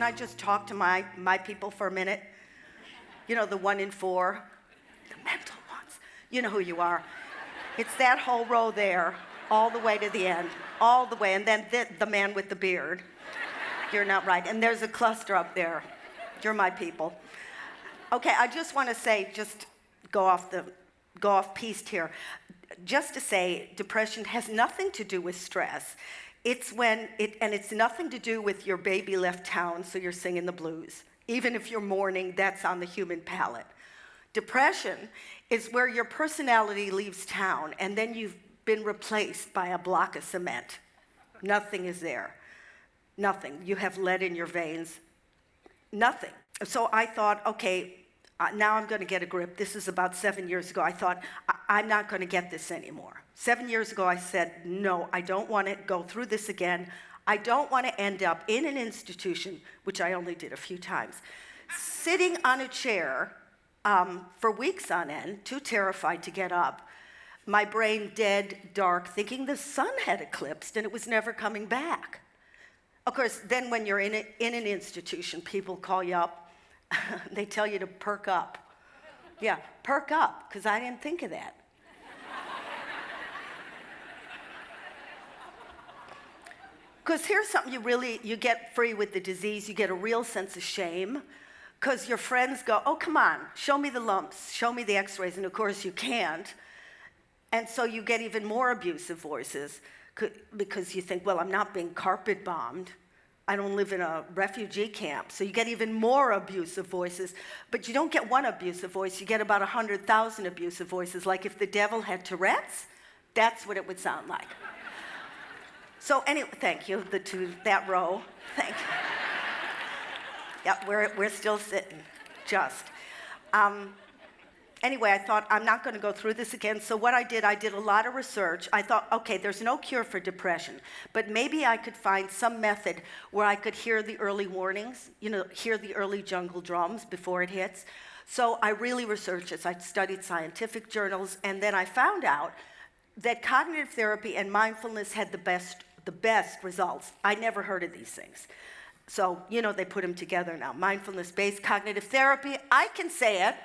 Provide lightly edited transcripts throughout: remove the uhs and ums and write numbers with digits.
can I just talk to my people for a minute? You know, the 1 in 4, the mental ones. You know who you are. It's that whole row there, all the way to the end, all the way, and then the man with the beard. You're not right. And there's a cluster up there. You're my people. Okay, I just want to say, just go off piste here. Just to say, depression has nothing to do with stress. It's nothing to do with your baby left town, so you're singing the blues. Even if you're mourning, that's on the human palate. Depression is where your personality leaves town, and then you've been replaced by a block of cement. Nothing is there. Nothing. You have lead in your veins. Nothing. So I thought, okay, now I'm going to get a grip. This is about 7 years ago. I thought, I'm not going to get this anymore. 7 years ago, I said, no, I don't want to go through this again. I don't want to end up in an institution, which I only did a few times, sitting on a chair for weeks on end, too terrified to get up, my brain dead, dark, thinking the sun had eclipsed and it was never coming back. Of course, then when you're in an institution, people call you up, they tell you to perk up. Yeah, perk up, because I didn't think of that. Because here's something you get free with the disease, you get a real sense of shame, because your friends go, oh, come on, show me the lumps, show me the x-rays, and of course you can't. And so you get even more abusive voices, because you think, well, I'm not being carpet bombed. I don't live in a refugee camp. So you get even more abusive voices. But you don't get one abusive voice. You get about 100,000 abusive voices. Like if the devil had Tourette's, that's what it would sound like. So anyway, thank you, that row. Thank you. Yeah, we're still sitting, just. Anyway, I thought, I'm not going to go through this again. So what I did a lot of research. I thought, okay, there's no cure for depression, but maybe I could find some method where I could hear the early warnings, hear the early jungle drums before it hits. So I really researched this. I studied scientific journals, and then I found out that cognitive therapy and mindfulness had the best results. I never heard of these things. So, they put them together now. Mindfulness-Based Cognitive Therapy, I can say it.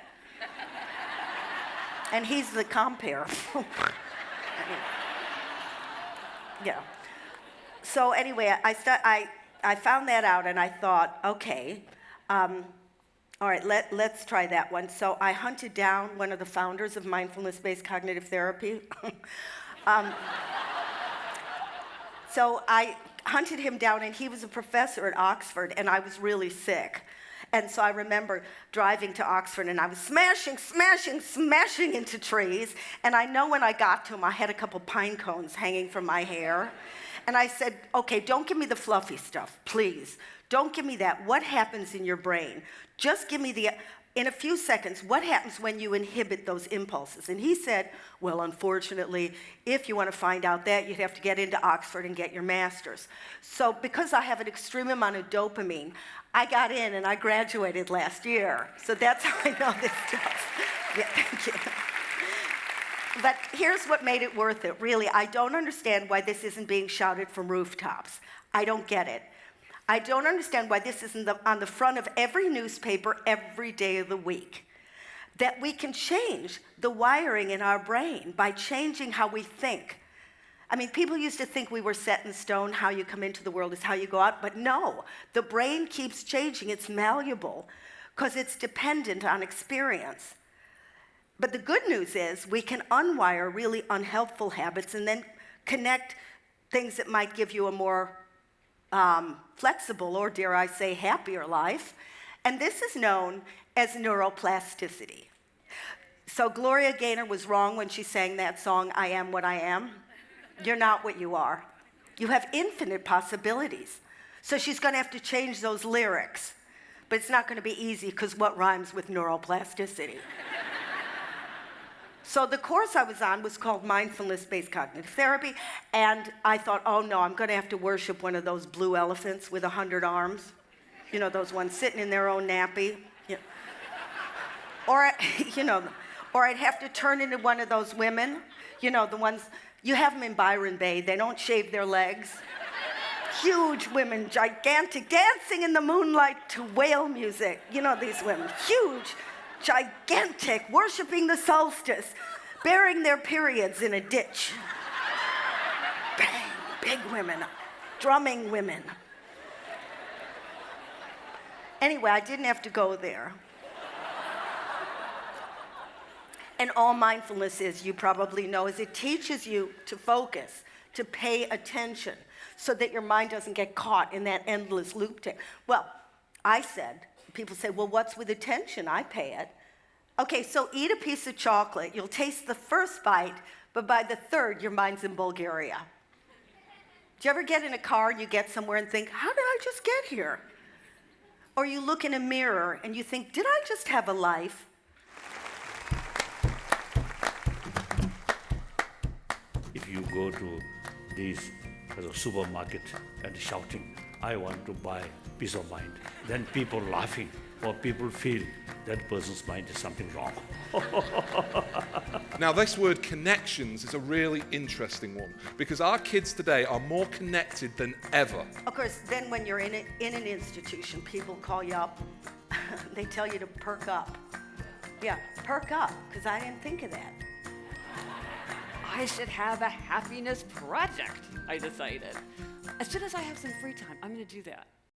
And he's the compere. Yeah. So anyway, I found that out, and I thought, okay, all right, let's try that one. So I hunted down one of the founders of Mindfulness-Based Cognitive Therapy. So I hunted him down, and he was a professor at Oxford, and I was really sick. And so I remember driving to Oxford, and I was smashing into trees. And I know when I got to him, I had a couple pine cones hanging from my hair. And I said, okay, don't give me the fluffy stuff, please. Don't give me that. What happens in your brain? Just give me in a few seconds, what happens when you inhibit those impulses? And he said, well, unfortunately, if you want to find out that, you'd have to get into Oxford and get your master's. So because I have an extreme amount of dopamine, I got in and I graduated last year. So that's how I know this stuff. Yeah, thank you. But here's what made it worth it, really. I don't understand why this isn't being shouted from rooftops. I don't get it. I don't understand why this isn't on the front of every newspaper every day of the week. That we can change the wiring in our brain by changing how we think. I mean, people used to think we were set in stone, how you come into the world is how you go out, but no, the brain keeps changing, it's malleable, because it's dependent on experience. But the good news is we can unwire really unhelpful habits and then connect things that might give you a more flexible, or dare I say, happier life. And this is known as neuroplasticity. So Gloria Gaynor was wrong when she sang that song, I Am What I Am. You're not what you are. You have infinite possibilities. So she's going to have to change those lyrics. But it's not going to be easy, because what rhymes with neuroplasticity? So the course I was on was called Mindfulness-Based Cognitive Therapy, and I thought, oh no, I'm going to have to worship one of those blue elephants with 100 arms. Those ones sitting in their own nappy. Yeah. Or I'd have to turn into one of those women, the ones, you have them in Byron Bay, they don't shave their legs. Huge women, gigantic, dancing in the moonlight to whale music. You know these women, huge, gigantic, worshiping the solstice, burying their periods in a ditch. Bang, big women, drumming women. Anyway, I didn't have to go there. And all mindfulness is, you probably know, is it teaches you to focus, to pay attention, so that your mind doesn't get caught in that endless loop. Well, I said, people say, well, what's with attention? I pay it. Okay, so eat a piece of chocolate. You'll taste the first bite, but by the third, your mind's in Bulgaria. Do you ever get in a car and you get somewhere and think, how did I just get here? Or you look in a mirror and you think, did I just have a life? If you go to this supermarket and shouting, I want to buy peace of mind, then people laughing or people feel that person's mind is something wrong. Now, this word connections is a really interesting one because our kids today are more connected than ever. Of course, then when you're in an institution, people call you up. They tell you to perk up. Yeah, perk up, because I didn't think of that. I should have a happiness project, I decided. As soon as I have some free time, I'm going to do that.